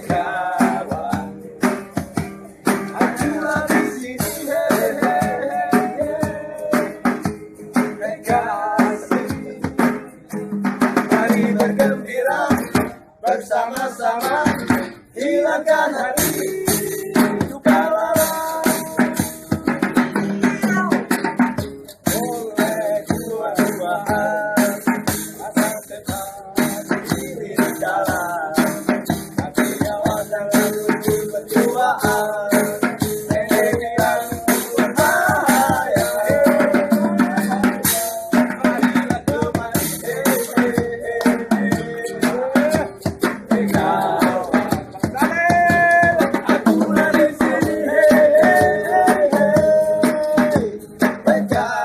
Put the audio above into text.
kawan, akulah di sini, hey kasih. Mari bergembira bersama-sama, hilangkan hati duka lara. Oleh dua-duaan, masa depan diri jalan, tapi nyawa jangan tunggu berduaan. Nenek yang berbahaya, marilah kemari, hey kawan, akulah di sini, hey kawan.